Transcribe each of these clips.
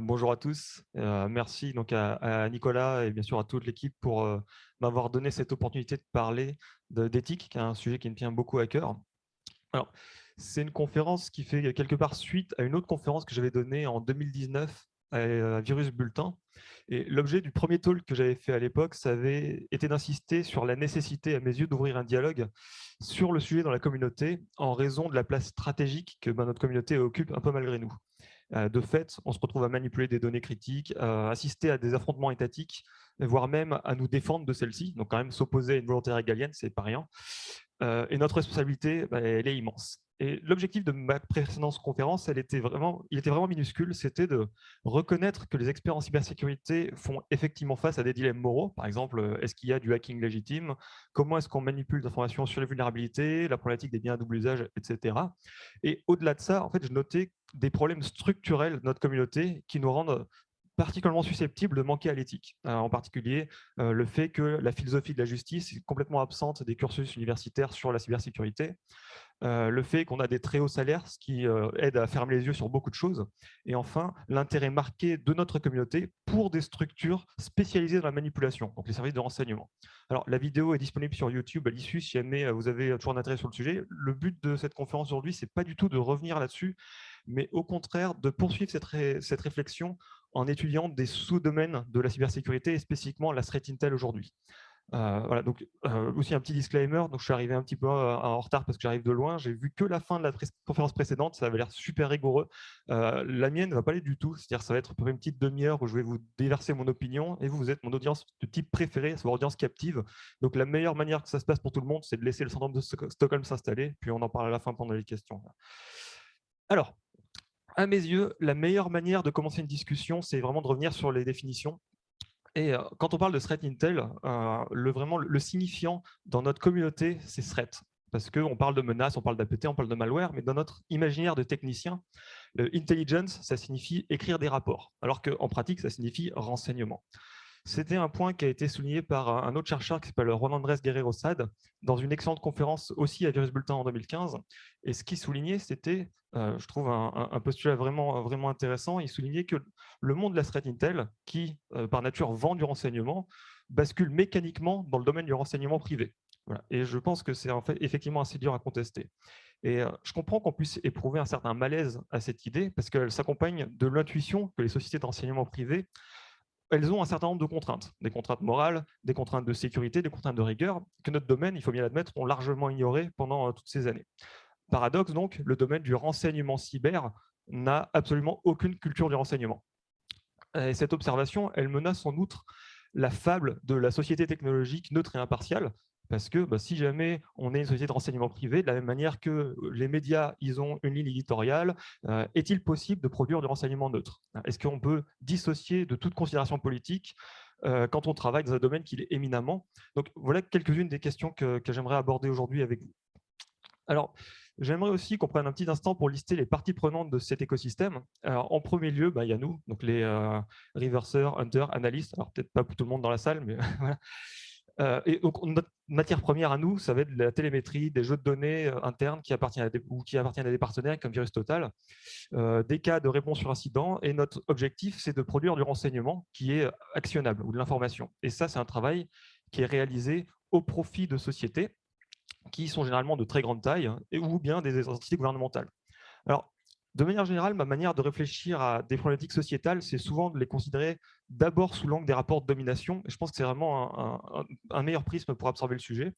Bonjour à tous. Merci donc à Nicolas et bien sûr à toute l'équipe pour m'avoir donné cette opportunité de parler d'éthique, qui est un sujet qui me tient beaucoup à cœur. Alors, c'est une conférence qui fait quelque part suite à une autre conférence que j'avais donnée en 2019 à Virus Bulletin. Et l'objet du premier talk que j'avais fait à l'époque, ça avait été d'insister sur la nécessité, à mes yeux, d'ouvrir un dialogue sur le sujet dans la communauté en raison de la place stratégique que notre communauté occupe un peu malgré nous. De fait, on se retrouve à manipuler des données critiques, à assister à des affrontements étatiques, voire même à nous défendre de celles-ci. Donc quand même s'opposer à une volonté régalienne, c'est pas rien. Et notre responsabilité, elle est immense. Et l'objectif de ma précédente conférence, il était vraiment minuscule, c'était de reconnaître que les experts en cybersécurité font effectivement face à des dilemmes moraux. Par exemple, est-ce qu'il y a du hacking légitime? Comment est-ce qu'on manipule des informations sur les vulnérabilités, la problématique des biens à double usage, etc. Et au-delà de ça, en fait, je notais des problèmes structurels de notre communauté qui nous rendent particulièrement susceptibles de manquer à l'éthique. En particulier, le fait que la philosophie de la justice est complètement absente des cursus universitaires sur la cybersécurité, le fait qu'on a des très hauts salaires, ce qui aide à fermer les yeux sur beaucoup de choses, et enfin, l'intérêt marqué de notre communauté pour des structures spécialisées dans la manipulation, donc les services de renseignement. Alors, la vidéo est disponible sur YouTube à l'issue, si jamais vous avez toujours un intérêt sur le sujet. Le but de cette conférence aujourd'hui, c'est pas du tout de revenir là-dessus, mais au contraire de poursuivre cette réflexion en étudiant des sous-domaines de la cybersécurité et spécifiquement la threat intel aujourd'hui. Voilà, donc aussi un petit disclaimer, donc je suis arrivé un petit peu en retard parce que j'arrive de loin, j'ai vu que la fin de la conférence précédente, ça avait l'air super rigoureux. La mienne ne va pas aller du tout, c'est-à-dire ça va être pour une petite demi-heure où je vais vous déverser mon opinion et vous êtes mon audience de type préféré, c'est votre audience captive. Donc la meilleure manière que ça se passe pour tout le monde, c'est de laisser le syndrome de Stockholm s'installer, puis on en parle à la fin pendant les questions. Alors, à mes yeux, la meilleure manière de commencer une discussion, c'est vraiment de revenir sur les définitions. Et quand on parle de threat intel, vraiment le signifiant dans notre communauté, c'est threat. Parce qu'on parle de menaces, on parle d'APT, on parle de malware, mais dans notre imaginaire de technicien, le intelligence, ça signifie écrire des rapports, alors qu'en pratique, ça signifie renseignement. C'était un point qui a été souligné par un autre chercheur qui s'appelle Juan Andrés Guerrero Sad dans une excellente conférence aussi à Virus Bulletin en 2015. Et ce qu'il soulignait, c'était, je trouve, un postulat vraiment intéressant. Il soulignait que le monde de la threat intel, qui par nature vend du renseignement, bascule mécaniquement dans le domaine du renseignement privé. Voilà. Et je pense que c'est en fait effectivement assez dur à contester. Et je comprends qu'on puisse éprouver un certain malaise à cette idée parce qu'elle s'accompagne de l'intuition que les sociétés d'enseignement privé elles ont un certain nombre de contraintes, des contraintes morales, des contraintes de sécurité, des contraintes de rigueur, que notre domaine, il faut bien l'admettre, ont largement ignoré pendant toutes ces années. Paradoxe donc, le domaine du renseignement cyber n'a absolument aucune culture du renseignement. Et cette observation, elle menace en outre la fable de la société technologique neutre et impartiale, parce que si jamais on est une société de renseignement privé, de la même manière que les médias, ils ont une ligne éditoriale, est-il possible de produire du renseignement neutre? Est-ce qu'on peut dissocier de toute considération politique quand on travaille dans un domaine qui est éminemment? Donc voilà quelques-unes des questions que j'aimerais aborder aujourd'hui avec vous. Alors, j'aimerais aussi qu'on prenne un petit instant pour lister les parties prenantes de cet écosystème. Alors, en premier lieu, il y a nous, donc les reverseurs, hunters, analystes. Alors, peut-être pas pour tout le monde dans la salle, mais voilà. Et donc, notre matière première à nous, ça va être de la télémétrie, des jeux de données internes qui appartiennent à des partenaires comme VirusTotal, des cas de réponse sur incident. Et notre objectif, c'est de produire du renseignement qui est actionnable ou de l'information. Et ça, c'est un travail qui est réalisé au profit de sociétés qui sont généralement de très grande taille ou bien des entités gouvernementales. Alors, de manière générale, ma manière de réfléchir à des problématiques sociétales, c'est souvent de les considérer d'abord sous l'angle des rapports de domination. Et je pense que c'est vraiment un meilleur prisme pour absorber le sujet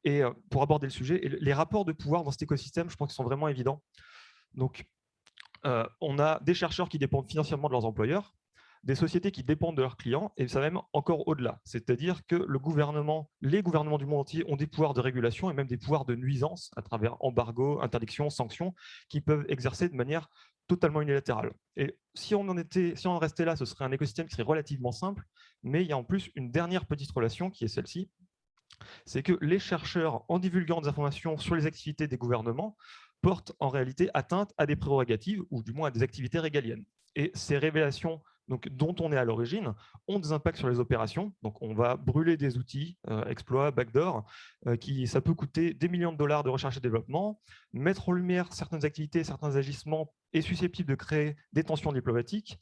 et pour aborder le sujet. Et les rapports de pouvoir dans cet écosystème, je pense qu'ils sont vraiment évidents. Donc, on a des chercheurs qui dépendent financièrement de leurs employeurs, des sociétés qui dépendent de leurs clients, et ça va même encore au-delà. C'est-à-dire que les gouvernements du monde entier ont des pouvoirs de régulation et même des pouvoirs de nuisance à travers embargo, interdictions, sanctions, qui peuvent exercer de manière totalement unilatérale. Et si on en restait là, ce serait un écosystème qui serait relativement simple, mais il y a en plus une dernière petite relation qui est celle-ci, c'est que les chercheurs, en divulguant des informations sur les activités des gouvernements, portent en réalité atteinte à des prérogatives, ou du moins à des activités régaliennes. Et ces révélations dont on est à l'origine ont des impacts sur les opérations. Donc on va brûler des outils, exploits, backdoor, ça peut coûter des millions de dollars de recherche et développement. Mettre en lumière certaines activités, certains agissements est susceptible de créer des tensions diplomatiques.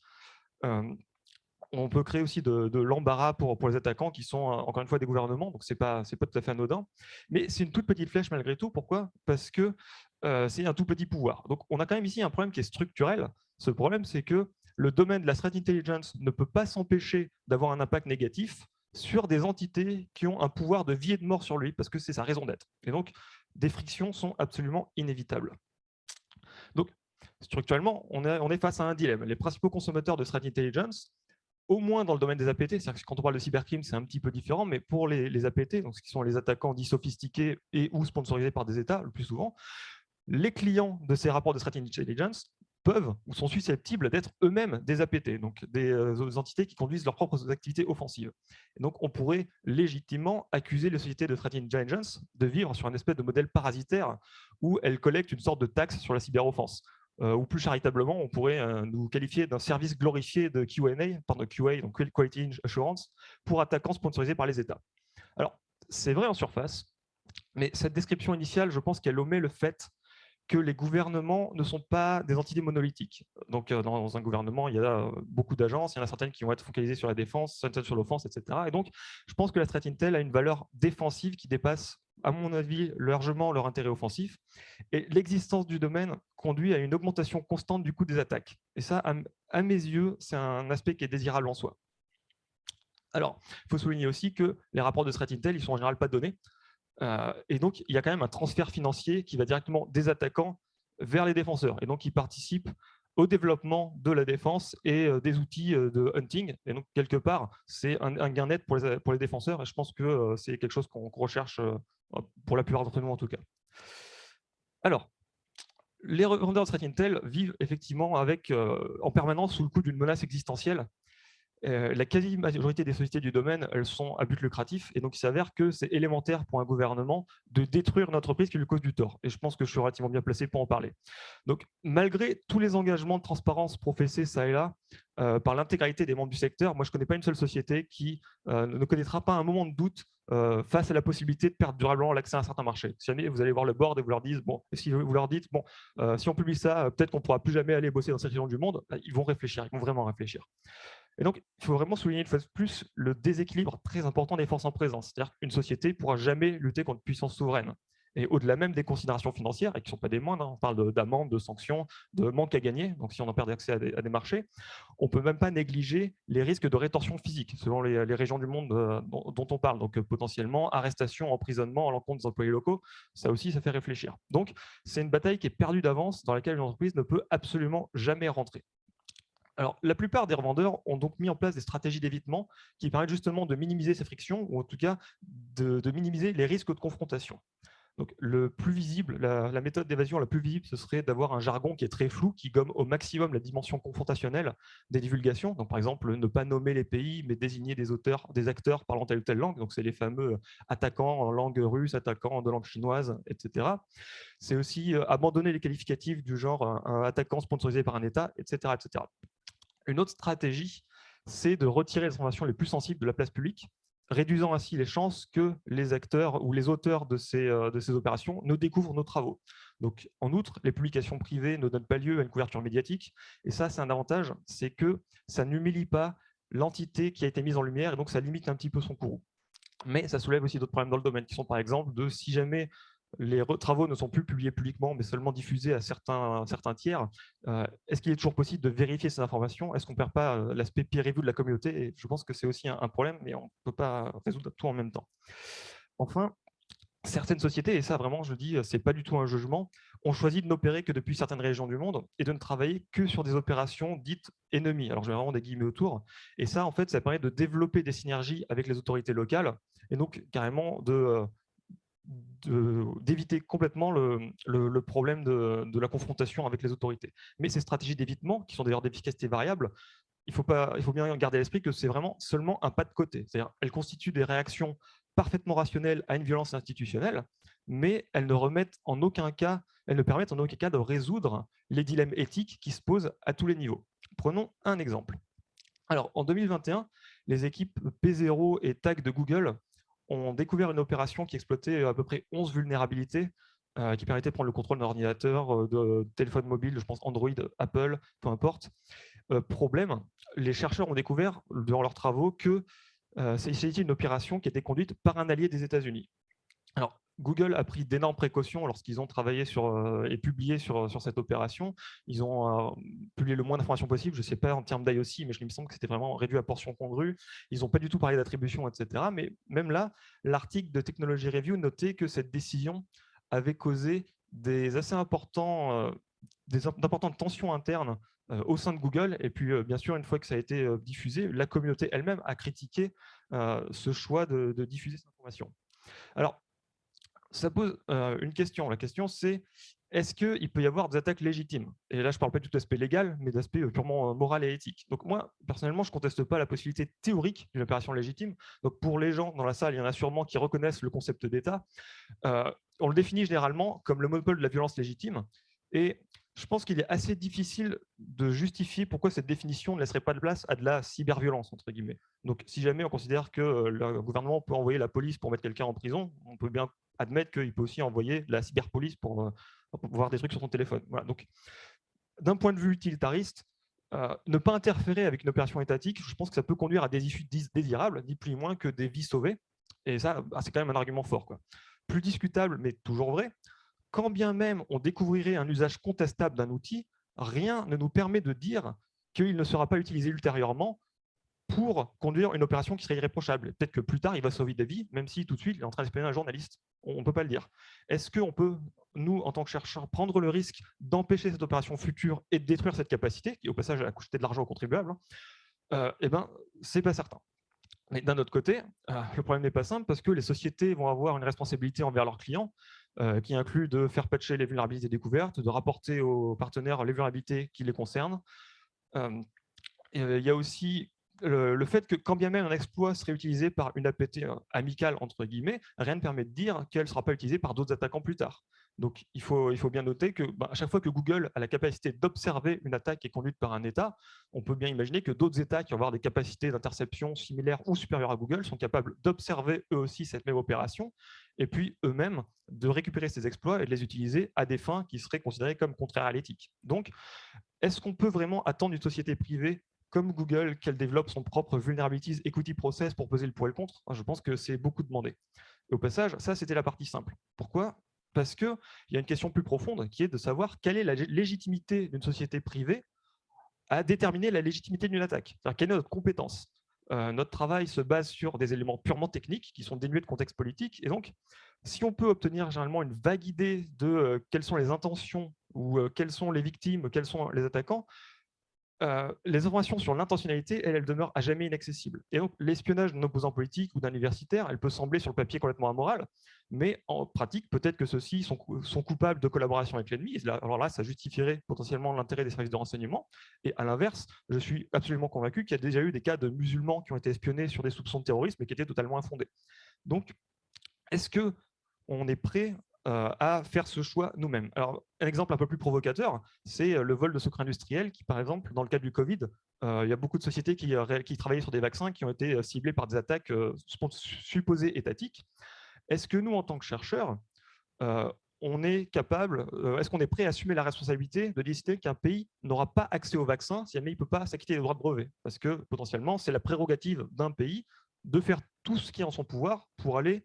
On peut créer aussi de l'embarras pour les attaquants qui sont, encore une fois, des gouvernements, donc ce n'est pas tout à fait anodin. Mais c'est une toute petite flèche malgré tout. Pourquoi? Parce que c'est un tout petit pouvoir. Donc on a quand même ici un problème qui est structurel. Ce problème, c'est que le domaine de la threat intelligence ne peut pas s'empêcher d'avoir un impact négatif sur des entités qui ont un pouvoir de vie et de mort sur lui, parce que c'est sa raison d'être. Et donc, des frictions sont absolument inévitables. Donc, structurellement, on est face à un dilemme. Les principaux consommateurs de threat intelligence, au moins dans le domaine des APT, c'est-à-dire que quand on parle de cybercrime, c'est un petit peu différent, mais pour les APT, donc ce qui sont les attaquants dits sophistiqués et ou sponsorisés par des États, le plus souvent, les clients de ces rapports de threat intelligence peuvent ou sont susceptibles d'être eux-mêmes des APT, donc des entités qui conduisent leurs propres activités offensives. Et donc, on pourrait légitimement accuser les sociétés de threat intelligence de vivre sur un espèce de modèle parasitaire où elles collectent une sorte de taxe sur la cyberoffense. Ou plus charitablement, on pourrait nous qualifier d'un service glorifié de Q&A, pardon, QA, donc Quality Assurance, pour attaquants sponsorisés par les États. Alors, c'est vrai en surface, mais cette description initiale, je pense qu'elle omet le fait que les gouvernements ne sont pas des entités monolithiques. Donc, dans un gouvernement, il y a beaucoup d'agences, il y en a certaines qui vont être focalisées sur la défense, certaines sur l'offense, etc. Et donc, je pense que la threat intel a une valeur défensive qui dépasse, à mon avis, largement leur intérêt offensif. Et l'existence du domaine conduit à une augmentation constante du coût des attaques. Et ça, à mes yeux, c'est un aspect qui est désirable en soi. Alors, il faut souligner aussi que les rapports de threat intel, ils sont en général pas donnés. Et donc, il y a quand même un transfert financier qui va directement des attaquants vers les défenseurs. Et donc, ils participent au développement de la défense et des outils de hunting. Et donc, quelque part, c'est un gain net pour les défenseurs. Et je pense que c'est quelque chose qu'on recherche pour la plupart d'entre nous, en tout cas. Alors, les revendeurs de threat intel vivent effectivement en permanence sous le coup d'une menace existentielle. La quasi-majorité des sociétés du domaine, elles sont à but lucratif, et donc il s'avère que c'est élémentaire pour un gouvernement de détruire une entreprise qui lui cause du tort. Et je pense que je suis relativement bien placé pour en parler. Donc, malgré tous les engagements de transparence professés ça et là par l'intégralité des membres du secteur, moi je ne connais pas une seule société qui ne connaîtra pas un moment de doute face à la possibilité de perdre durablement l'accès à un certain marché. Si jamais vous allez voir le board et vous leur dites, bon, si vous leur dites, bon, si on publie ça, peut-être qu'on ne pourra plus jamais aller bosser dans cette région du monde, ils vont réfléchir, ils vont vraiment réfléchir. Et donc, il faut vraiment souligner une fois de plus le déséquilibre très important des forces en présence. C'est-à-dire qu'une société ne pourra jamais lutter contre une puissance souveraine. Et au-delà même des considérations financières, et qui ne sont pas des moindres, on parle d'amendes, de sanctions, de manque à gagner, donc si on en perd accès à des marchés, on ne peut même pas négliger les risques de rétorsion physique, selon les régions du monde dont on parle. Donc potentiellement, arrestation, emprisonnement à l'encontre des employés locaux, ça aussi, ça fait réfléchir. Donc, c'est une bataille qui est perdue d'avance, dans laquelle une entreprise ne peut absolument jamais rentrer. Alors, la plupart des revendeurs ont donc mis en place des stratégies d'évitement qui permettent justement de minimiser ces frictions, ou en tout cas de minimiser les risques de confrontation. Donc, le plus visible, la méthode d'évasion la plus visible, ce serait d'avoir un jargon qui est très flou, qui gomme au maximum la dimension confrontationnelle des divulgations. Donc, par exemple, ne pas nommer les pays, mais désigner des acteurs parlant telle ou telle langue. Donc, c'est les fameux attaquants en langue russe, attaquants de langue chinoise, etc. C'est aussi abandonner les qualificatifs du genre un attaquant sponsorisé par un État, etc., etc. Une autre stratégie, c'est de retirer les informations les plus sensibles de la place publique, réduisant ainsi les chances que les acteurs ou les auteurs de ces opérations ne découvrent nos travaux. Donc, en outre, les publications privées ne donnent pas lieu à une couverture médiatique. Et ça, c'est un avantage, c'est que ça n'humilie pas l'entité qui a été mise en lumière, et donc ça limite un petit peu son courroux. Mais ça soulève aussi d'autres problèmes dans le domaine, qui sont par exemple de si jamais les travaux ne sont plus publiés publiquement, mais seulement diffusés à certains tiers, est-ce qu'il est toujours possible de vérifier ces informations? Est-ce qu'on ne perd pas l'aspect peer review de la communauté? Et je pense que c'est aussi un problème, mais on ne peut pas résoudre tout en même temps. Enfin, certaines sociétés, et ça vraiment je dis, ce n'est pas du tout un jugement, ont choisi de n'opérer que depuis certaines régions du monde et de ne travailler que sur des opérations dites ennemies. Alors je mets vraiment des guillemets autour. Et ça, en fait, ça permet de développer des synergies avec les autorités locales et donc carrément d'éviter complètement le problème de la confrontation avec les autorités. Mais ces stratégies d'évitement, qui sont d'ailleurs d'efficacité variable, il faut bien garder à l'esprit que c'est vraiment seulement un pas de côté. C'est-à-dire qu'elles constituent des réactions parfaitement rationnelles à une violence institutionnelle, mais elles ne permettent en aucun cas de résoudre les dilemmes éthiques qui se posent à tous les niveaux. Prenons un exemple. Alors, en 2021, les équipes P0 et TAG de Google ont découvert une opération qui exploitait à peu près 11 vulnérabilités qui permettaient de prendre le contrôle d'un ordinateur, de téléphone mobile, je pense Android, Apple, peu importe, problème, les chercheurs ont découvert durant leurs travaux que c'était une opération qui était conduite par un allié des États-Unis. Alors, Google a pris d'énormes précautions lorsqu'ils ont travaillé et publié sur cette opération. Ils ont publié le moins d'informations possible. Je ne sais pas en termes d'IOC, mais il me semble que c'était vraiment réduit à portion congrue. Ils n'ont pas du tout parlé d'attribution, etc. Mais même là, l'article de Technology Review notait que cette décision avait causé d'importantes tensions internes au sein de Google. Et puis, bien sûr, une fois que ça a été diffusé, la communauté elle-même a critiqué ce choix de diffuser cette information. Alors, ça pose une question. La question, c'est est-ce qu'il peut y avoir des attaques légitimes? Et là, je ne parle pas du tout d'aspect légal, mais d'aspect purement moral et éthique. Donc moi, personnellement, je ne conteste pas la possibilité théorique d'une opération légitime. Donc pour les gens dans la salle, il y en a sûrement qui reconnaissent le concept d'État. On le définit généralement comme le monopole de la violence légitime. Et je pense qu'il est assez difficile de justifier pourquoi cette définition ne laisserait pas de place à de la cyberviolence, entre guillemets. Donc, si jamais on considère que le gouvernement peut envoyer la police pour mettre quelqu'un en prison, on peut bien admettre qu'il peut aussi envoyer la cyberpolice pour voir des trucs sur son téléphone. Voilà. Donc, d'un point de vue utilitariste, ne pas interférer avec une opération étatique, je pense que ça peut conduire à des issues désirables, ni plus ni moins que des vies sauvées. Et ça, c'est quand même un argument fort, quoi. Plus discutable, mais toujours vrai, quand bien même on découvrirait un usage contestable d'un outil, rien ne nous permet de dire qu'il ne sera pas utilisé ultérieurement pour conduire une opération qui serait irréprochable. Peut-être que plus tard, il va sauver des vies, même si tout de suite, il est en train d'espionner un journaliste. On ne peut pas le dire. Est-ce qu'on peut, nous, en tant que chercheurs, prendre le risque d'empêcher cette opération future et de détruire cette capacité, qui au passage a coûté de l'argent aux contribuables? Eh bien, ce n'est pas certain. Mais d'un autre côté, le problème n'est pas simple parce que les sociétés vont avoir une responsabilité envers leurs clients qui inclut de faire patcher les vulnérabilités découvertes, de rapporter aux partenaires les vulnérabilités qui les concernent. Il y a aussi le fait que quand bien même un exploit serait utilisé par une APT amicale, entre guillemets, rien ne permet de dire qu'elle ne sera pas utilisée par d'autres attaquants plus tard. Donc, il faut bien noter que à chaque fois que Google a la capacité d'observer une attaque qui est conduite par un État, on peut bien imaginer que d'autres États qui vont avoir des capacités d'interception similaires ou supérieures à Google sont capables d'observer eux aussi cette même opération et puis eux-mêmes de récupérer ces exploits et de les utiliser à des fins qui seraient considérées comme contraires à l'éthique. Donc, est-ce qu'on peut vraiment attendre d'une société privée comme Google qu'elle développe son propre vulnerabilities equity process pour peser le pour et le contre? Je pense que c'est beaucoup demandé. Et au passage, ça, c'était la partie simple. Pourquoi? Parce qu'il y a une question plus profonde qui est de savoir quelle est la légitimité d'une société privée à déterminer la légitimité d'une attaque. C'est-à-dire quelle est notre compétence. Notre travail se base sur des éléments purement techniques qui sont dénués de contexte politique. Et donc, si on peut obtenir généralement une vague idée de quelles sont les intentions ou quelles sont les victimes, quels sont les attaquants, les informations sur l'intentionnalité, elles demeurent à jamais inaccessibles. Et donc, l'espionnage d'un opposant politique ou d'un universitaire, elle peut sembler sur le papier complètement amoral, mais en pratique, peut-être que ceux-ci sont coupables de collaboration avec l'ennemi. Alors là, ça justifierait potentiellement l'intérêt des services de renseignement. Et à l'inverse, je suis absolument convaincu qu'il y a déjà eu des cas de musulmans qui ont été espionnés sur des soupçons de terrorisme et qui étaient totalement infondés. Donc, est-ce qu'on est prêt à faire ce choix nous-mêmes? Alors, un exemple un peu plus provocateur, c'est le vol de secrets industriels qui, par exemple, dans le cas du Covid, il y a beaucoup de sociétés qui travaillaient sur des vaccins qui ont été ciblés par des attaques supposées étatiques. Est-ce que nous, en tant que chercheurs, on est capable, est-ce qu'on est prêt à assumer la responsabilité de décider qu'un pays n'aura pas accès au vaccin si jamais il ne peut pas s'acquitter des droits de brevet? Parce que potentiellement, c'est la prérogative d'un pays de faire tout ce qui est en son pouvoir pour aller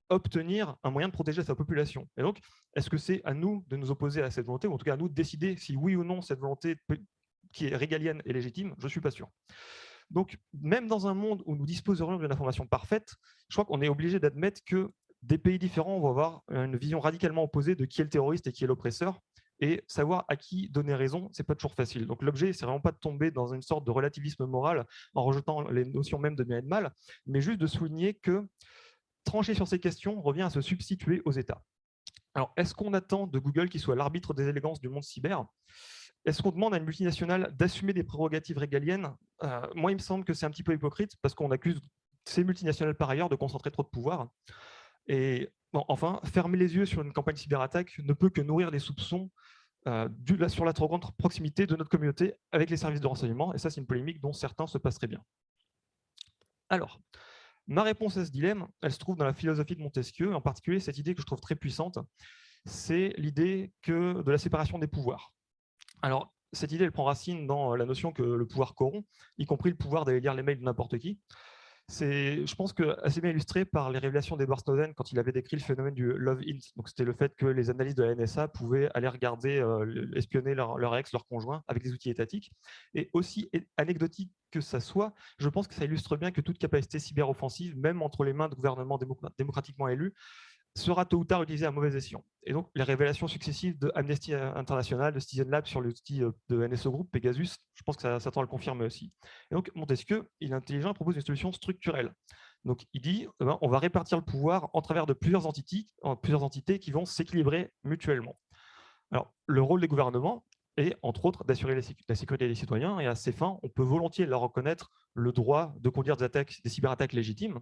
obtenir un moyen de protéger sa population. Et donc, est-ce que c'est à nous de nous opposer à cette volonté, ou en tout cas à nous de décider si oui ou non cette volonté qui est régalienne et légitime? Je ne suis pas sûr. Donc, même dans un monde où nous disposerions d'une information parfaite, je crois qu'on est obligé d'admettre que des pays différents vont avoir une vision radicalement opposée de qui est le terroriste et qui est l'oppresseur, et savoir à qui donner raison, c'est pas toujours facile. Donc l'objet, c'est vraiment pas de tomber dans une sorte de relativisme moral en rejetant les notions même de bien et de mal, mais juste de souligner que trancher sur ces questions revient à se substituer aux États. Alors, est-ce qu'on attend de Google qu'il soit l'arbitre des élégances du monde cyber? Est-ce qu'on demande à une multinationale d'assumer des prérogatives régaliennes? Moi, il me semble que c'est un petit peu hypocrite parce qu'on accuse ces multinationales par ailleurs de concentrer trop de pouvoir. Et bon, enfin, fermer les yeux sur une campagne cyberattaque ne peut que nourrir des soupçons sur la trop grande proximité de notre communauté avec les services de renseignement. Et ça, c'est une polémique dont certains se passeraient bien. Alors, ma réponse à ce dilemme, elle se trouve dans la philosophie de Montesquieu, en particulier cette idée que je trouve très puissante, c'est l'idée de la séparation des pouvoirs. Alors, cette idée, elle prend racine dans la notion que le pouvoir corrompt, y compris le pouvoir d'aller lire les mails de n'importe qui. C'est, je pense, assez bien illustré par les révélations d'Edward Snowden quand il avait décrit le phénomène du love int. Donc, c'était le fait que les analystes de la NSA pouvaient aller regarder, espionner leur ex, leur conjoint avec des outils étatiques. Et aussi anecdotique que ça soit, je pense que ça illustre bien que toute capacité cyberoffensive, même entre les mains de gouvernements démocratiquement élus, sera tôt ou tard utilisé à mauvais escient. Et donc, les révélations successives de Amnesty International, de Citizen Lab sur l'outil de NSO Group, Pegasus, je pense que ça tend à le confirmer aussi. Et donc, Montesquieu, il est intelligent, il propose une solution structurelle. Donc, il dit, on va répartir le pouvoir en travers de plusieurs entités qui vont s'équilibrer mutuellement. Alors, le rôle des gouvernements est, entre autres, d'assurer la sécurité des citoyens, et à ces fins, on peut volontiers leur reconnaître le droit de conduire des cyberattaques légitimes.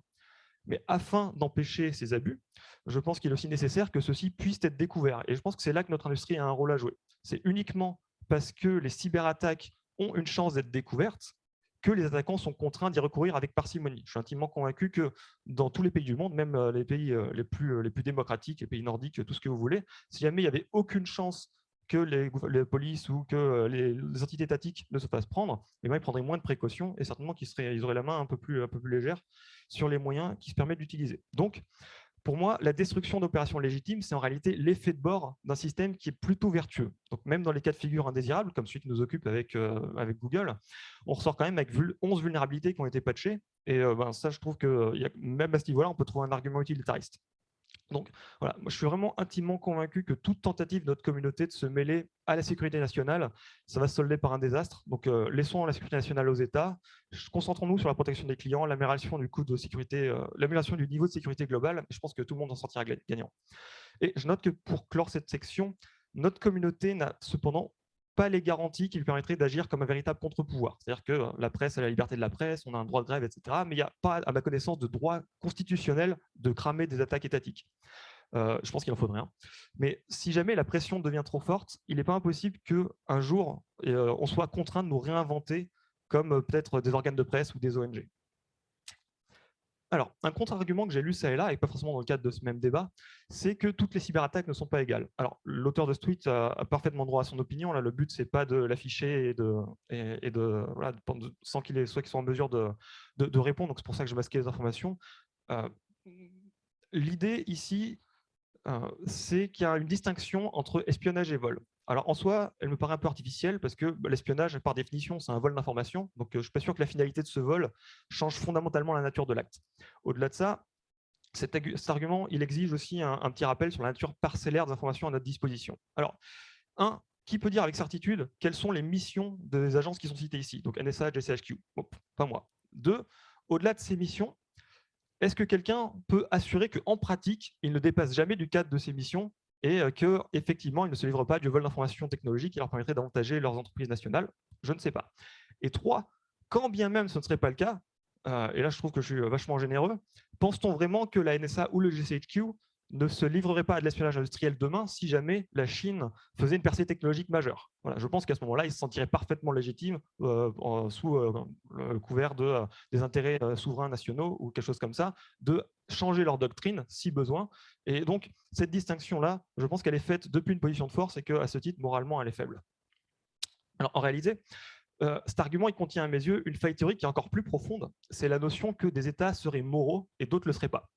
Mais afin d'empêcher ces abus, je pense qu'il est aussi nécessaire que ceux-ci puissent être découverts. Et je pense que c'est là que notre industrie a un rôle à jouer. C'est uniquement parce que les cyberattaques ont une chance d'être découvertes que les attaquants sont contraints d'y recourir avec parcimonie. Je suis intimement convaincu que dans tous les pays du monde, même les pays les plus démocratiques, les pays nordiques, tout ce que vous voulez, si jamais il n'y avait aucune chance que les polices ou que les entités étatiques ne se fassent prendre, eh bien, ils prendraient moins de précautions et certainement ils auraient la main un peu plus légère sur les moyens qui se permettent d'utiliser. Donc, pour moi, la destruction d'opérations légitimes, c'est en réalité l'effet de bord d'un système qui est plutôt vertueux. Donc, même dans les cas de figure indésirables, comme celui qui nous occupe avec Google, on ressort quand même avec 11 vulnérabilités qui ont été patchées. Et ça, je trouve que même à ce niveau-là, on peut trouver un argument utilitariste. Donc voilà, moi, je suis vraiment intimement convaincu que toute tentative de notre communauté de se mêler à la sécurité nationale, ça va se solder par un désastre. Donc laissons la sécurité nationale aux États, concentrons-nous sur la protection des clients, l'amélioration du coût de sécurité, l'amélioration du niveau de sécurité globale. Je pense que tout le monde en sortira gagnant. Et je note que pour clore cette section, notre communauté n'a cependant pas les garanties qui lui permettraient d'agir comme un véritable contre-pouvoir. C'est-à-dire que la presse a la liberté de la presse, on a un droit de grève, etc. Mais il n'y a pas, à ma connaissance, de droit constitutionnel de cramer des attaques étatiques. Je pense qu'il en faudrait un. Mais si jamais la pression devient trop forte, il n'est pas impossible qu'un jour, on soit contraint de nous réinventer comme peut-être des organes de presse ou des ONG. Alors, un contre-argument que j'ai lu ça et là, et pas forcément dans le cadre de ce même débat, c'est que toutes les cyberattaques ne sont pas égales. Alors, l'auteur de ce tweet a parfaitement droit à son opinion. Là, le but, c'est pas de l'afficher voilà, sans qu'il soit en mesure de répondre. Donc, c'est pour ça que je masquais les informations. L'idée ici, c'est qu'il y a une distinction entre espionnage et vol. Alors en soi, elle me paraît un peu artificielle parce que l'espionnage, par définition, c'est un vol d'informations. Donc je ne suis pas sûr que la finalité de ce vol change fondamentalement la nature de l'acte. Au-delà de ça, cet argument, il exige aussi un petit rappel sur la nature parcellaire des informations à notre disposition. Alors, qui peut dire avec certitude quelles sont les missions des agences qui sont citées ici? Donc NSA, GCHQ, bon, pas moi. 2, au-delà de ces missions, est-ce que quelqu'un peut assurer qu'en pratique, il ne dépasse jamais du cadre de ses missions et qu'effectivement, il ne se livre pas du vol d'informations technologiques qui leur permettrait d'avantager leurs entreprises nationales? Je ne sais pas. Et 3, quand bien même ce ne serait pas le cas, et là je trouve que je suis vachement généreux, pense-t-on vraiment que la NSA ou le GCHQ ne se livrerait pas à de l'espionnage industriel demain si jamais la Chine faisait une percée technologique majeure? Voilà, je pense qu'à ce moment-là, ils se sentiraient parfaitement légitimes sous le couvert des intérêts souverains nationaux ou quelque chose comme ça, de changer leur doctrine si besoin. Et donc, cette distinction-là, je pense qu'elle est faite depuis une position de force et qu'à ce titre, moralement, elle est faible. Alors, en réalité, cet argument, il contient à mes yeux une faille théorique qui est encore plus profonde. C'est la notion que des États seraient moraux et d'autres ne le seraient pas.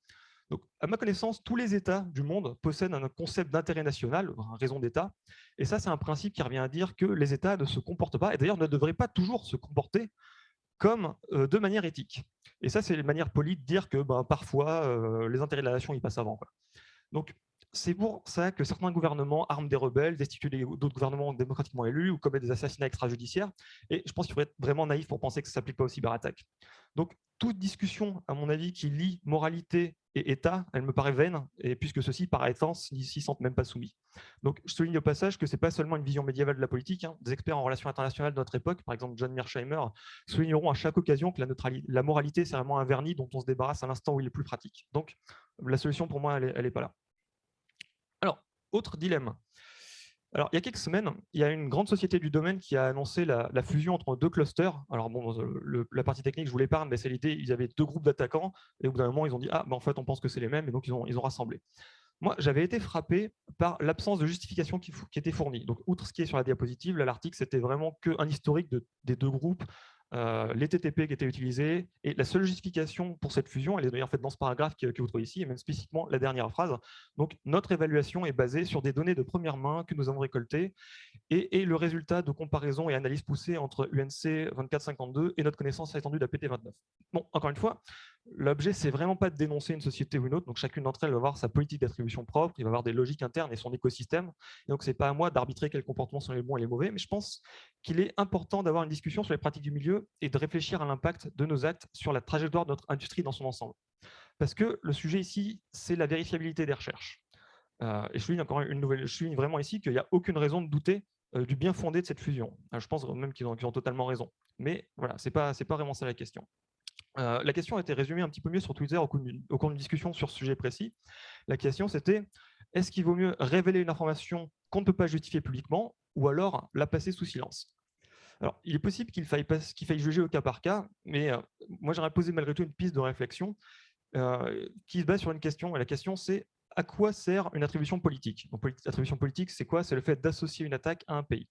Donc, à ma connaissance, tous les États du monde possèdent un concept d'intérêt national, une raison d'État. Et ça, c'est un principe qui revient à dire que les États ne se comportent pas, et d'ailleurs ne devraient pas toujours se comporter comme de manière éthique. Et ça, c'est une manière polie de dire que parfois, les intérêts de la nation, ils passent avant, quoi. Donc, c'est pour ça que certains gouvernements arment des rebelles, destituent d'autres gouvernements démocratiquement élus ou commettent des assassinats extrajudiciaires. Et je pense qu'il faut être vraiment naïf pour penser que ça ne s'applique pas aux cyberattaques. Donc, toute discussion, à mon avis, qui lie moralité et État, elle me paraît vaine, et puisque ceux-ci, par essence, n'y s'y sentent même pas soumis. Donc, je souligne au passage que ce n'est pas seulement une vision médiévale de la politique. Des experts en relations internationales de notre époque, par exemple John Mearsheimer, souligneront à chaque occasion que la moralité, c'est vraiment un vernis dont on se débarrasse à l'instant où il est plus pratique. Donc, la solution, pour moi, elle n'est pas là. Alors, autre dilemme. Alors, il y a quelques semaines, il y a une grande société du domaine qui a annoncé la fusion entre deux clusters. Alors, bon, la partie technique, je vous l'épargne, mais c'est l'idée, ils avaient deux groupes d'attaquants, et au bout d'un moment, ils ont dit « Ah, en fait, on pense que c'est les mêmes », et donc ils ont rassemblé. Moi, j'avais été frappé par l'absence de justification qui était fournie. Donc, outre ce qui est sur la diapositive, là, l'article, c'était vraiment qu'un historique des deux groupes, les TTP qui étaient utilisés, et la seule justification pour cette fusion, elle est d'ailleurs faite dans ce paragraphe que vous trouvez ici, et même spécifiquement la dernière phrase. Donc, notre évaluation est basée sur des données de première main que nous avons récoltées, et le résultat de comparaison et analyse poussée entre UNC 2452 et notre connaissance étendue d'APT 29. Bon, encore une fois, l'objet, c'est vraiment pas de dénoncer une société ou une autre, donc chacune d'entre elles va avoir sa politique d'attribution propre, il va avoir des logiques internes et son écosystème, et donc c'est pas à moi d'arbitrer quels comportements sont les bons et les mauvais, mais je pense qu'il est important d'avoir une discussion sur les pratiques du milieu et de réfléchir à l'impact de nos actes sur la trajectoire de notre industrie dans son ensemble. Parce que le sujet ici, c'est la vérifiabilité des recherches. Et je souligne encore je souligne vraiment ici qu'il n'y a aucune raison de douter du bien fondé de cette fusion. Je pense même qu'ils ont totalement raison. Mais voilà, c'est pas vraiment ça la question. La question a été résumée un petit peu mieux sur Twitter au cours d'une discussion sur ce sujet précis. La question, c'était est-ce qu'il vaut mieux révéler une information qu'on ne peut pas justifier publiquement ou alors la passer sous silence? Alors, il est possible qu'il faille juger au cas par cas, mais moi, j'aurais posé malgré tout une piste de réflexion qui se base sur une question. Et la question, c'est à quoi sert une attribution politique? Donc, attribution politique, c'est quoi? C'est le fait d'associer une attaque à un pays.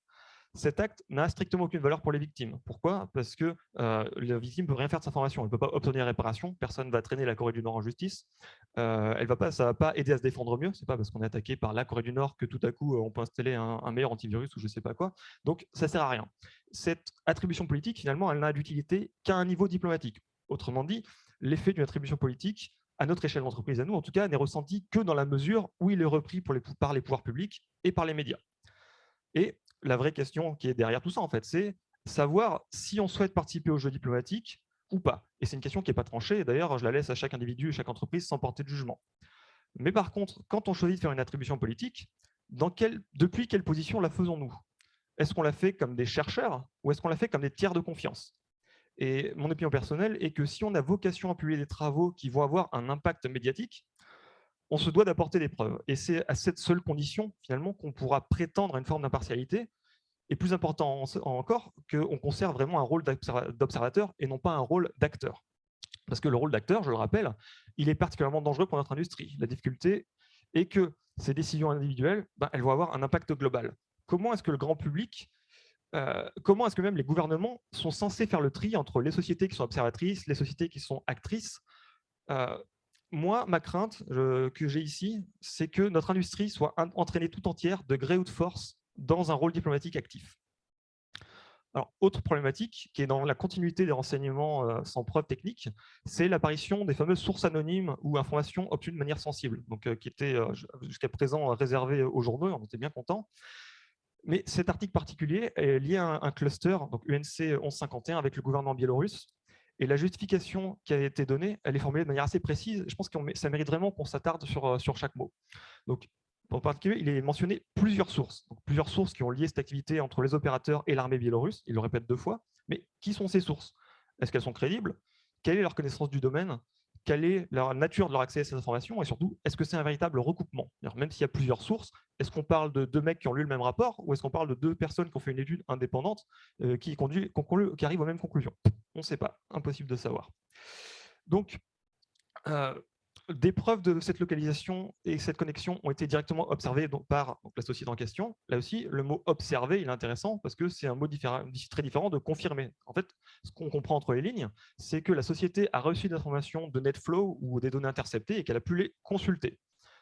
Cet acte n'a strictement aucune valeur pour les victimes. Pourquoi? Parce que la victime ne peut rien faire de sa formation. Elle ne peut pas obtenir réparation. Personne ne va traîner la Corée du Nord en justice. Ça ne va pas aider à se défendre mieux. Ce n'est pas parce qu'on est attaqué par la Corée du Nord que tout à coup, on peut installer un meilleur antivirus ou je ne sais pas quoi. Donc, ça ne sert à rien. Cette attribution politique, finalement, elle n'a d'utilité qu'à un niveau diplomatique. Autrement dit, l'effet d'une attribution politique, à notre échelle d'entreprise, à nous en tout cas, n'est ressenti que dans la mesure où il est repris par les pouvoirs publics et par les médias. Et la vraie question qui est derrière tout ça, en fait, c'est savoir si on souhaite participer au jeu diplomatique ou pas. Et c'est une question qui n'est pas tranchée. D'ailleurs, je la laisse à chaque individu et chaque entreprise sans porter de jugement. Mais par contre, quand on choisit de faire une attribution politique, depuis quelle position la faisons-nous? Est-ce qu'on la fait comme des chercheurs ou est-ce qu'on la fait comme des tiers de confiance? Et mon opinion personnelle est que si on a vocation à publier des travaux qui vont avoir un impact médiatique, on se doit d'apporter des preuves. Et c'est à cette seule condition, finalement, qu'on pourra prétendre à une forme d'impartialité, et plus important encore, qu'on conserve vraiment un rôle d'observateur et non pas un rôle d'acteur. Parce que le rôle d'acteur, je le rappelle, il est particulièrement dangereux pour notre industrie. La difficulté est que ces décisions individuelles, elles vont avoir un impact global. Comment est-ce que le grand public, comment est-ce que même les gouvernements sont censés faire le tri entre les sociétés qui sont observatrices, les sociétés qui sont actrices? Moi, ma crainte que j'ai ici, c'est que notre industrie soit entraînée tout entière, de gré ou de force, dans un rôle diplomatique actif. Alors, autre problématique, qui est dans la continuité des renseignements sans preuve technique, c'est l'apparition des fameuses sources anonymes ou informations obtenues de manière sensible, donc, qui étaient jusqu'à présent réservées aux journaux, on était bien contents. Mais cet article particulier est lié à un cluster, donc UNC 1151, avec le gouvernement biélorusse. Et la justification qui a été donnée, elle est formulée de manière assez précise. Je pense que ça mérite vraiment qu'on s'attarde sur chaque mot. Donc, en particulier, il est mentionné plusieurs sources. Donc, plusieurs sources qui ont lié cette activité entre les opérateurs et l'armée biélorusse. Il le répète 2 fois. Mais qui sont ces sources? Est-ce qu'elles sont crédibles? Quelle est leur connaissance du domaine? Quelle est la nature de leur accès à ces informations? Et surtout, est-ce que c'est un véritable recoupement? Même s'il y a plusieurs sources, est-ce qu'on parle de 2 mecs qui ont lu le même rapport ou est-ce qu'on parle de 2 personnes qui ont fait une étude indépendante qui arrivent aux mêmes conclusions? On ne sait pas, impossible de savoir. Donc, des preuves de cette localisation et cette connexion ont été directement observées par la société en question. Là aussi, le mot « observer » il est intéressant parce que c'est un mot très différent de « confirmer ». En fait, ce qu'on comprend entre les lignes, c'est que la société a reçu des informations de NetFlow ou des données interceptées et qu'elle a pu les consulter.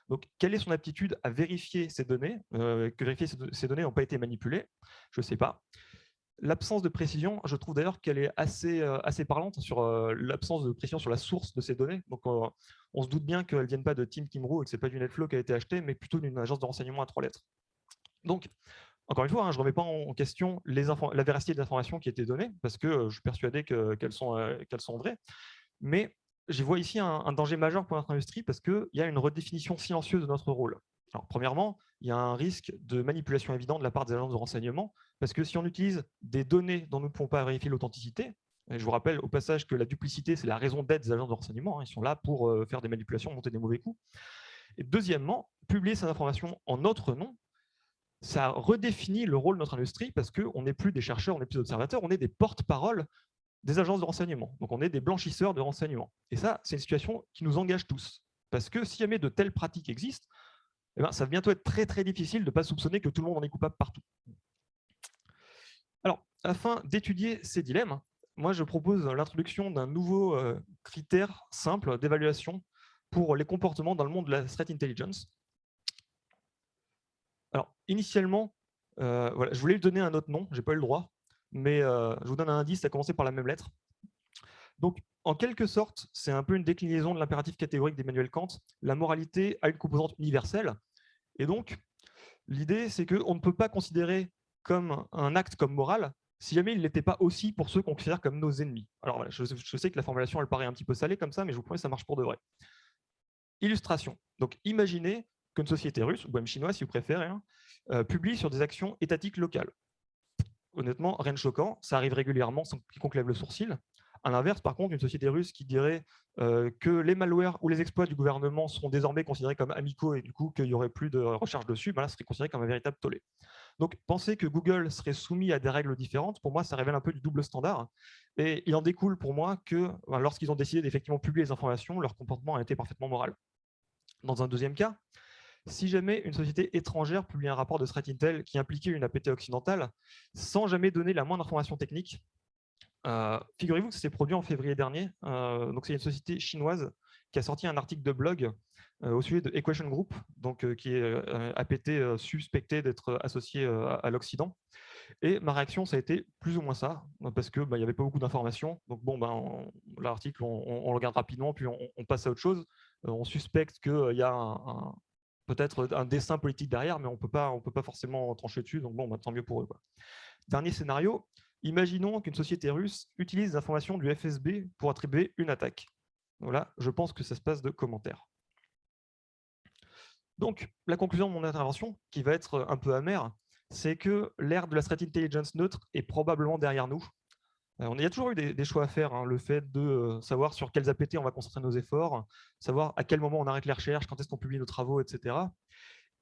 Donc, quelle est son aptitude à vérifier ces données, ces données n'ont pas été manipulées? Je ne sais pas. L'absence de précision, je trouve d'ailleurs qu'elle est assez parlante sur l'absence de précision sur la source de ces données. Donc, on se doute bien qu'elles ne viennent pas de Team Kimro et que ce n'est pas du NetFlow qui a été acheté, mais plutôt d'une agence de renseignement à 3 lettres. Donc, encore une fois, je ne remets pas en question la véracité des informations qui étaient données, parce que je suis persuadé qu'elles sont vraies. Mais je vois ici un danger majeur pour notre industrie parce qu'il y a une redéfinition silencieuse de notre rôle. Alors, premièrement, il y a un risque de manipulation évident de la part des agences de renseignement, parce que si on utilise des données dont nous ne pouvons pas vérifier l'authenticité, et je vous rappelle au passage que la duplicité, c'est la raison d'être des agences de renseignement, ils sont là pour faire des manipulations, monter des mauvais coups. Et deuxièmement, publier ces informations en notre nom, ça redéfinit le rôle de notre industrie, parce qu'on n'est plus des chercheurs, on n'est plus des observateurs, on est des porte-parole des agences de renseignement. Donc, on est des blanchisseurs de renseignement. Et ça, c'est une situation qui nous engage tous. Parce que si jamais de telles pratiques existent, eh ben, ça va bientôt être très très difficile de ne pas soupçonner que tout le monde en est coupable partout. Alors, afin d'étudier ces dilemmes, moi je propose l'introduction d'un nouveau critère simple d'évaluation pour les comportements dans le monde de la threat intelligence. Alors, initialement, voilà, je voulais lui donner un autre nom, je n'ai pas eu le droit, mais je vous donne un indice, ça a commencé par la même lettre. Donc, en quelque sorte, c'est un peu une déclinaison de l'impératif catégorique d'Emmanuel Kant. La moralité a une composante universelle. Et donc, l'idée, c'est qu'on ne peut pas considérer comme un acte comme moral si jamais il ne l'était pas aussi pour ceux qu'on considère comme nos ennemis. Alors, voilà, je sais que la formulation, elle paraît un petit peu salée comme ça, mais je vous promets, ça marche pour de vrai. Illustration. Donc, imaginez qu'une société russe, ou même chinoise si vous préférez, publie sur des actions étatiques locales. Honnêtement, rien de choquant, ça arrive régulièrement sans quiconque lève le sourcil. À l'inverse, par contre, une société russe qui dirait que les malwares ou les exploits du gouvernement seront désormais considérés comme amicaux et du coup qu'il n'y aurait plus de recherche dessus, ben là, ce serait considéré comme un véritable tollé. Donc, penser que Google serait soumis à des règles différentes, pour moi, ça révèle un peu du double standard. Et il en découle pour moi que lorsqu'ils ont décidé d'effectivement publier les informations, leur comportement a été parfaitement moral. Dans un deuxième cas, si jamais une société étrangère publie un rapport de threat intel qui impliquait une APT occidentale, sans jamais donner la moindre information technique, figurez-vous que ça s'est produit en février dernier. Donc c'est une société chinoise qui a sorti un article de blog au sujet de Equation Group, donc, qui est APT suspecté d'être associé à l'Occident. Et ma réaction, ça a été plus ou moins ça, parce qu'il n'y avait pas beaucoup d'informations. Donc bon, l'article, on le regarde rapidement, puis on passe à autre chose. On suspecte qu'il y a peut-être un dessin politique derrière, mais on peut pas forcément trancher dessus. Donc bon, tant mieux pour eux, quoi. Dernier scénario, imaginons qu'une société russe utilise des informations du FSB pour attribuer une attaque. Voilà, je pense que ça se passe de commentaires. Donc, la conclusion de mon intervention, qui va être un peu amère, c'est que l'ère de la threat intelligence neutre est probablement derrière nous. Il y a toujours eu des choix à faire, le fait de savoir sur quels APT on va concentrer nos efforts, savoir à quel moment on arrête les recherches, quand est-ce qu'on publie nos travaux, etc.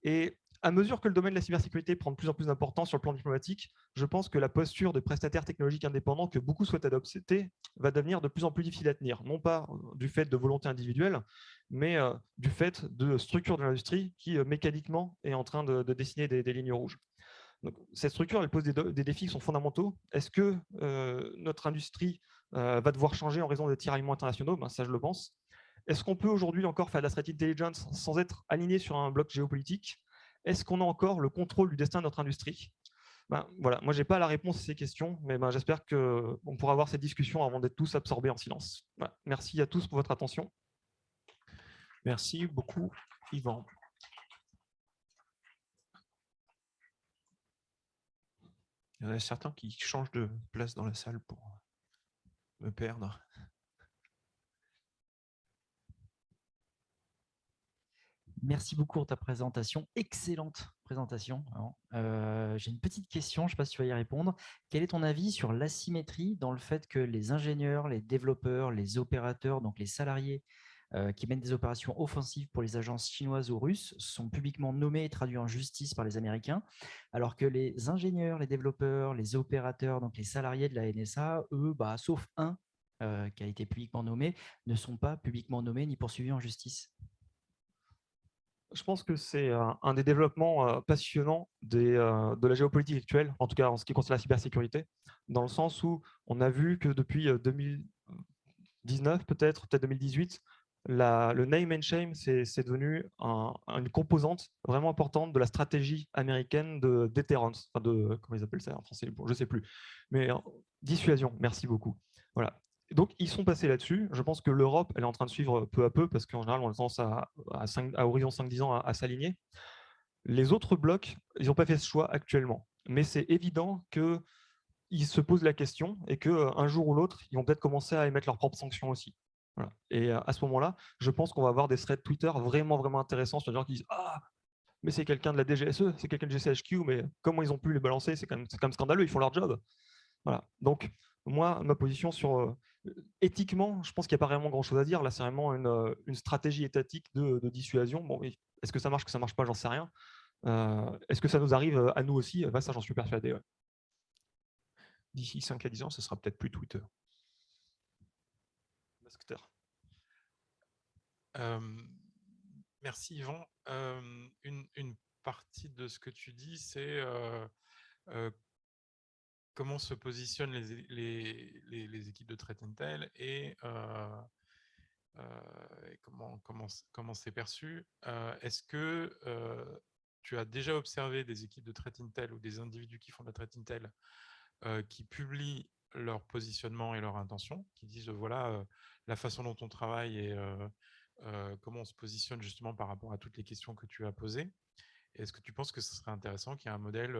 Et à mesure que le domaine de la cybersécurité prend de plus en plus d'importance sur le plan diplomatique, je pense que la posture de prestataire technologique indépendant que beaucoup souhaitent adopter va devenir de plus en plus difficile à tenir, non pas du fait de volonté individuelle, mais du fait de structure de l'industrie qui mécaniquement est en train de dessiner des lignes rouges. Donc, cette structure, elle pose des défis qui sont fondamentaux. Est-ce que notre industrie va devoir changer en raison des tiraillements internationaux? Ça, je le pense. Est-ce qu'on peut aujourd'hui encore faire de la threat intelligence sans être aligné sur un bloc géopolitique? Est-ce qu'on a encore le contrôle du destin de notre industrie? Voilà, moi, je n'ai pas la réponse à ces questions, mais j'espère qu'on pourra avoir cette discussion avant d'être tous absorbés en silence. Voilà. Merci à tous pour votre attention. Merci beaucoup, Yvan. Il y en a certains qui changent de place dans la salle pour me perdre. Merci beaucoup pour ta présentation. Excellente présentation. J'ai une petite question, je ne sais pas si tu vas y répondre. Quel est ton avis sur l'asymétrie dans le fait que les ingénieurs, les développeurs, les opérateurs, donc les salariés qui mènent des opérations offensives pour les agences chinoises ou russes sont publiquement nommés et traduits en justice par les Américains, alors que les ingénieurs, les développeurs, les opérateurs, donc les salariés de la NSA, eux, sauf un qui a été publiquement nommé, ne sont pas publiquement nommés ni poursuivis en justice? Je pense que c'est un des développements passionnants de la géopolitique actuelle, en tout cas en ce qui concerne la cybersécurité, dans le sens où on a vu que depuis 2019, peut-être 2018, le name and shame, c'est devenu une composante vraiment importante de la stratégie américaine de déterrence, enfin comment ils appellent ça en français, je ne sais plus, mais dissuasion, merci beaucoup. Voilà. Donc, ils sont passés là-dessus. Je pense que l'Europe, elle est en train de suivre peu à peu, parce qu'en général, on a tendance à horizon 5-10 ans à s'aligner. Les autres blocs, ils n'ont pas fait ce choix actuellement. Mais c'est évident qu'ils se posent la question et qu'un jour ou l'autre, ils vont peut-être commencer à émettre leurs propres sanctions aussi. Voilà. Et à ce moment-là, je pense qu'on va avoir des threads Twitter vraiment, vraiment intéressants sur des gens qui disent « Ah, mais c'est quelqu'un de la DGSE, c'est quelqu'un de GCHQ, mais comment ils ont pu les balancer? C'est quand même scandaleux, ils font leur job. » Voilà. Donc, moi, ma position sur éthiquement, je pense qu'il n'y a pas vraiment grand-chose à dire. Là, c'est vraiment une stratégie étatique de dissuasion. Bon, est-ce que ça marche, que ça ne marche pas, j'en sais rien. Est-ce que ça nous arrive à nous aussi? Ça, j'en suis persuadé. Ouais. D'ici 5 à 10 ans, ce sera peut-être plus Twitter. Merci Yvan. Une partie de ce que tu dis, c'est comment se positionnent les équipes de Threat Intel et comment c'est perçu. Est-ce que tu as déjà observé des équipes de Threat Intel ou des individus qui font de la Threat Intel qui publient leur positionnement et leur intention, qui disent voilà la façon dont on travaille et comment on se positionne justement par rapport à toutes les questions que tu as posées. Est-ce que tu penses que ce serait intéressant qu'il y ait un modèle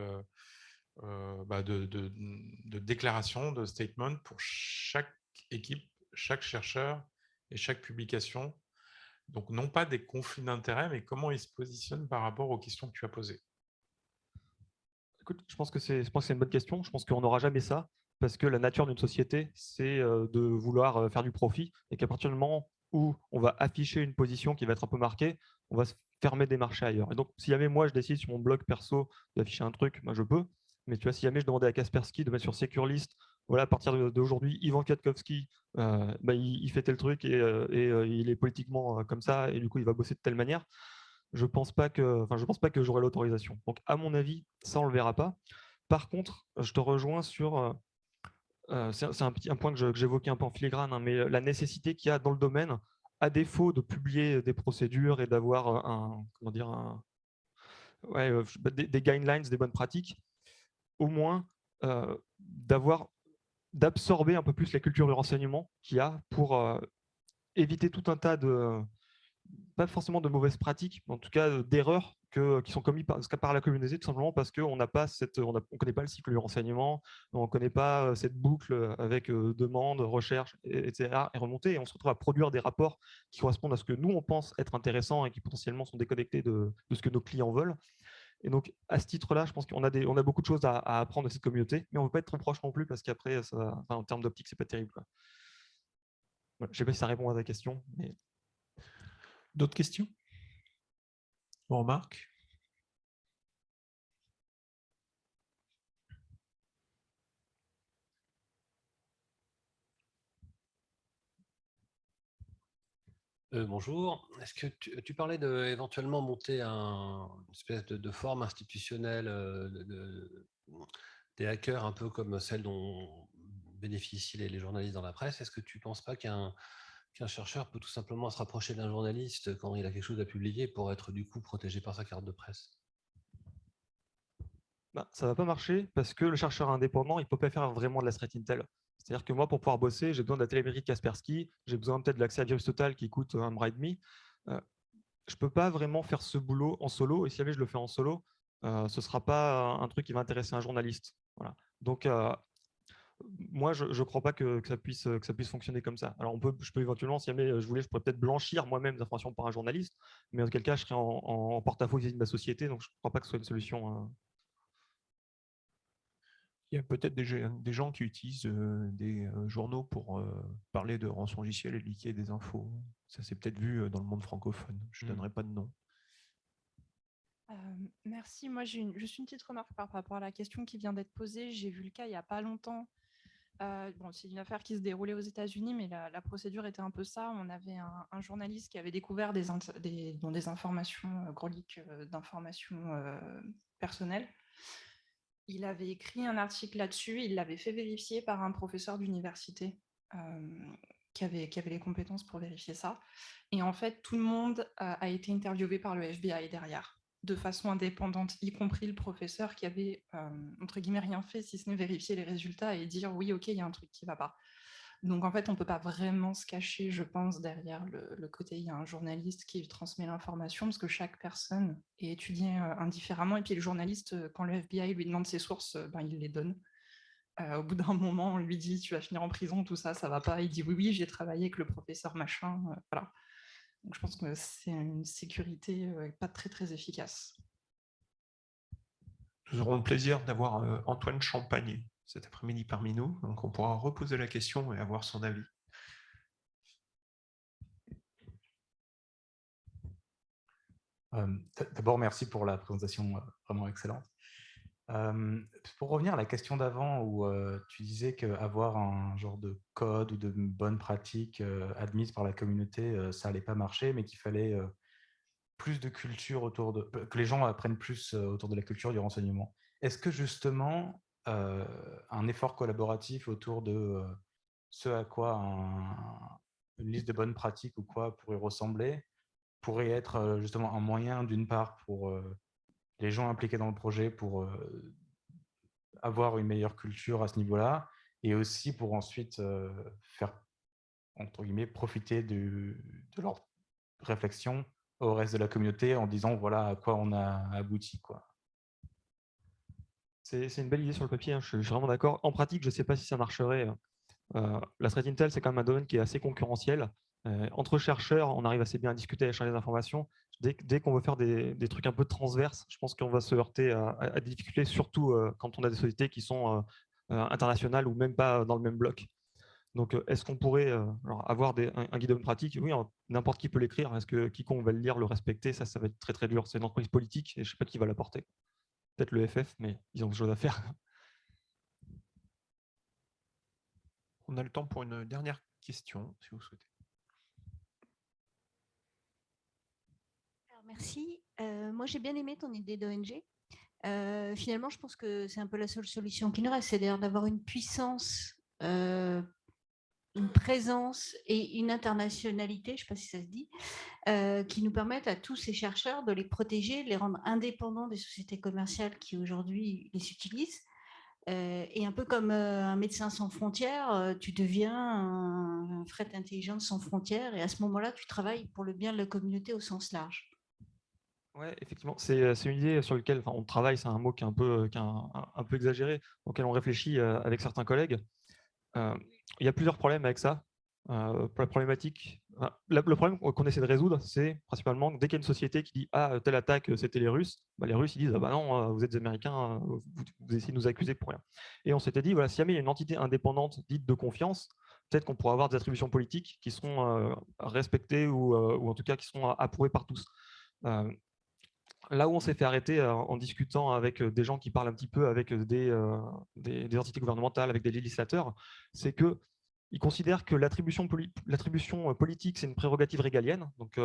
de déclaration, de statement pour chaque équipe, chaque chercheur et chaque publication? Donc, non pas des conflits d'intérêts, mais comment ils se positionnent par rapport aux questions que tu as posées. Écoute, je pense que c'est une bonne question. Je pense qu'on n'aura jamais ça parce que la nature d'une société, c'est de vouloir faire du profit et qu'à partir du moment où on va afficher une position qui va être un peu marquée, on va se fermer des marchés ailleurs. Et donc, si jamais moi, je décide sur mon blog perso d'afficher un truc, moi, je peux. Mais tu vois, si jamais je demandais à Kaspersky de mettre sur SecureList, voilà, à partir d'aujourd'hui, Ivan Kwiatkowski, il fait tel truc et il est politiquement comme ça et du coup, il va bosser de telle manière. Je pense pas que j'aurai l'autorisation. Donc, à mon avis, ça, on le verra pas. Par contre, je te rejoins sur c'est un point que j'évoquais un peu en filigrane, hein, mais la nécessité qu'il y a dans le domaine, à défaut de publier des procédures et d'avoir des guidelines, des bonnes pratiques, au moins d'absorber un peu plus la culture du renseignement qu'il y a pour éviter tout un tas de, pas forcément de mauvaises pratiques, mais en tout cas d'erreurs qui sont commises par la communauté, tout simplement parce qu'on n'a pas on connaît pas le cycle du renseignement, on ne connaît pas cette boucle avec demande, recherche, etc. et remontée, et on se retrouve à produire des rapports qui correspondent à ce que nous on pense être intéressant et qui potentiellement sont déconnectés de ce que nos clients veulent. Et donc à ce titre-là, je pense qu'on a beaucoup de choses à apprendre de cette communauté, mais on ne veut pas être trop proche non plus parce qu'après, en termes d'optique, c'est pas terrible, quoi. Voilà, je ne sais pas si ça répond à ta question, mais... D'autres questions? On remarque? Bonjour. Est-ce que tu parlais d'éventuellement monter une espèce de forme institutionnelle des hackers, un peu comme celle dont bénéficient les journalistes dans la presse? Est-ce que tu ne penses pas qu'un chercheur peut tout simplement se rapprocher d'un journaliste quand il a quelque chose à publier pour être du coup protégé par sa carte de presse? Ça ne va pas marcher parce que le chercheur indépendant, il ne peut pas faire vraiment de la threat intel. C'est-à-dire que moi, pour pouvoir bosser, j'ai besoin de la télémétrie de Kaspersky, j'ai besoin peut-être de l'accès à Virus Total qui coûte un bras et demi. Je ne peux pas vraiment faire ce boulot en solo, et si jamais je le fais en solo, ce ne sera pas un truc qui va intéresser un journaliste. Voilà. Donc, moi, je ne crois pas que ça puisse fonctionner comme ça. Alors, je peux éventuellement, si jamais je voulais, je pourrais peut-être blanchir moi-même des informations par un journaliste, mais dans quel cas, je serais en porte-à-faux vis-à-vis de ma société, donc je ne crois pas que ce soit une solution. Il y a peut-être des gens qui utilisent des journaux pour parler de rançongiciel et liquer des infos. Ça s'est peut-être vu dans le monde francophone. Je ne donnerai pas de nom. Merci. Moi, juste une petite remarque par rapport à la question qui vient d'être posée. J'ai vu le cas il n'y a pas longtemps. C'est une affaire qui se déroulait aux États-Unis, mais la procédure était un peu ça. On avait un journaliste qui avait découvert des informations, gros leaks d'informations personnelles. Il avait écrit un article là-dessus, il l'avait fait vérifier par un professeur d'université qui avait les compétences pour vérifier ça. Et en fait, tout le monde a été interviewé par le FBI derrière, de façon indépendante, y compris le professeur qui avait, entre guillemets, rien fait, si ce n'est vérifier les résultats et dire oui, ok, il y a un truc qui ne va pas. Donc en fait, on ne peut pas vraiment se cacher, je pense, derrière le côté, il y a un journaliste qui transmet l'information, parce que chaque personne est étudiée indifféremment. Et puis le journaliste, quand le FBI lui demande ses sources, il les donne. Au bout d'un moment, on lui dit tu vas finir en prison, tout ça, ça va pas. Il dit oui, oui, j'ai travaillé avec le professeur machin. Voilà. Donc je pense que c'est une sécurité pas très très efficace. Nous aurons le plaisir d'avoir Antoine Champagne cet après-midi parmi nous, donc on pourra reposer la question et avoir son avis. D'abord, merci pour la présentation vraiment excellente. Pour revenir à la question d'avant où tu disais qu'avoir un genre de code ou de bonnes pratiques admises par la communauté, ça n'allait pas marcher, mais qu'il fallait plus de culture que les gens apprennent plus autour de la culture du renseignement. Est-ce que justement, un effort collaboratif autour de ce à quoi une liste de bonnes pratiques ou quoi pourrait ressembler, pourrait être justement un moyen, d'une part, pour les gens impliqués dans le projet pour avoir une meilleure culture à ce niveau-là, et aussi pour ensuite faire, entre guillemets, profiter de leur réflexion au reste de la communauté en disant voilà à quoi on a abouti, quoi. C'est une belle idée sur le papier, hein, je suis vraiment d'accord. En pratique, je ne sais pas si ça marcherait. La threat intel, c'est quand même un domaine qui est assez concurrentiel. Entre chercheurs, on arrive assez bien à discuter, à échanger des informations. Dès qu'on veut faire des trucs un peu transverses, je pense qu'on va se heurter à des difficultés, surtout quand on a des sociétés qui sont internationales ou même pas dans le même bloc. Donc, est-ce qu'on pourrait avoir un guide de bonne pratique? Oui, n'importe qui peut l'écrire. Est-ce que quiconque va le lire, le respecter? Ça va être très très dur. C'est une entreprise politique et je ne sais pas qui va l'apporter. Peut-être le FF, mais ils ont des choses à faire. On a le temps pour une dernière question, si vous souhaitez. Alors, merci. Moi, j'ai bien aimé ton idée d'ONG. Finalement, je pense que c'est un peu la seule solution qui nous reste, c'est-à-dire d'avoir une puissance, une présence et une internationalité, je ne sais pas si ça se dit, qui nous permettent à tous ces chercheurs de les protéger, de les rendre indépendants des sociétés commerciales qui aujourd'hui les utilisent. Et un peu comme un médecin sans frontières, tu deviens un fret intelligent sans frontières, et à ce moment-là, tu travailles pour le bien de la communauté au sens large. Oui, effectivement, c'est une idée sur laquelle on travaille, c'est un mot qui est un peu exagéré, auquel on réfléchit avec certains collègues. Il y a plusieurs problèmes avec ça. Pour la problématique, le problème qu'on essaie de résoudre, c'est principalement que dès qu'il y a une société qui dit « Ah, telle attaque, c'était les Russes », les Russes ils disent « Ah bah non, vous êtes des Américains, vous essayez de nous accuser pour rien ». Et on s'était dit, voilà, si jamais il y a une entité indépendante dite de confiance, peut-être qu'on pourra avoir des attributions politiques qui seront respectées ou en tout cas qui seront approuvées par tous. Là où on s'est fait arrêter en discutant avec des gens qui parlent un petit peu avec des entités gouvernementales, avec des législateurs, c'est qu'ils considèrent que l'attribution politique, c'est une prérogative régalienne, donc,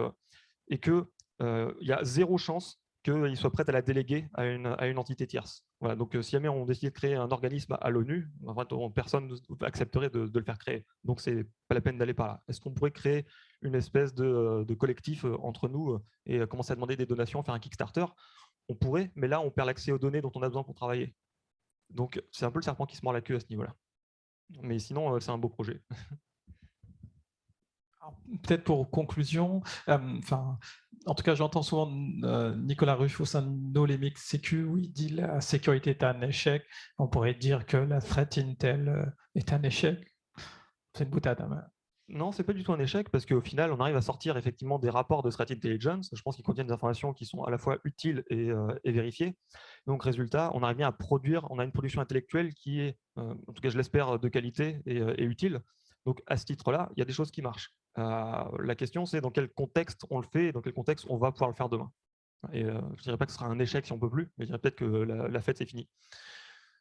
et qu'il y a zéro chance qu'ils soient prêts à la déléguer à une entité tierce. Voilà, donc, si jamais on décidait de créer un organisme à l'ONU, en fait, personne n'accepterait de le faire créer. Donc, ce n'est pas la peine d'aller par là. Est-ce qu'on pourrait créer une espèce de collectif entre nous et commencer à demander des donations, faire un Kickstarter? On pourrait, mais là, on perd l'accès aux données dont on a besoin pour travailler. Donc, c'est un peu le serpent qui se mord la queue à ce niveau-là. Mais sinon, c'est un beau projet. Peut-être pour conclusion, en tout cas, j'entends souvent Nicolas Ruff au sein de Nolemic Sécu où il dit la sécurité est un échec. On pourrait dire que la threat intel est un échec. C'est une boutade. Hein. Non, c'est pas du tout un échec parce qu'au final, on arrive à sortir effectivement des rapports de threat intelligence. Je pense qu'ils contiennent des informations qui sont à la fois utiles et vérifiées. Donc, résultat, on arrive bien à produire, on a une production intellectuelle qui est, en tout cas, je l'espère, de qualité et utile. Donc, à ce titre-là, il y a des choses qui marchent. La question, c'est dans quel contexte on le fait et dans quel contexte on va pouvoir le faire demain. Et je ne dirais pas que ce sera un échec si on ne peut plus, mais je dirais peut-être que la fête, c'est fini.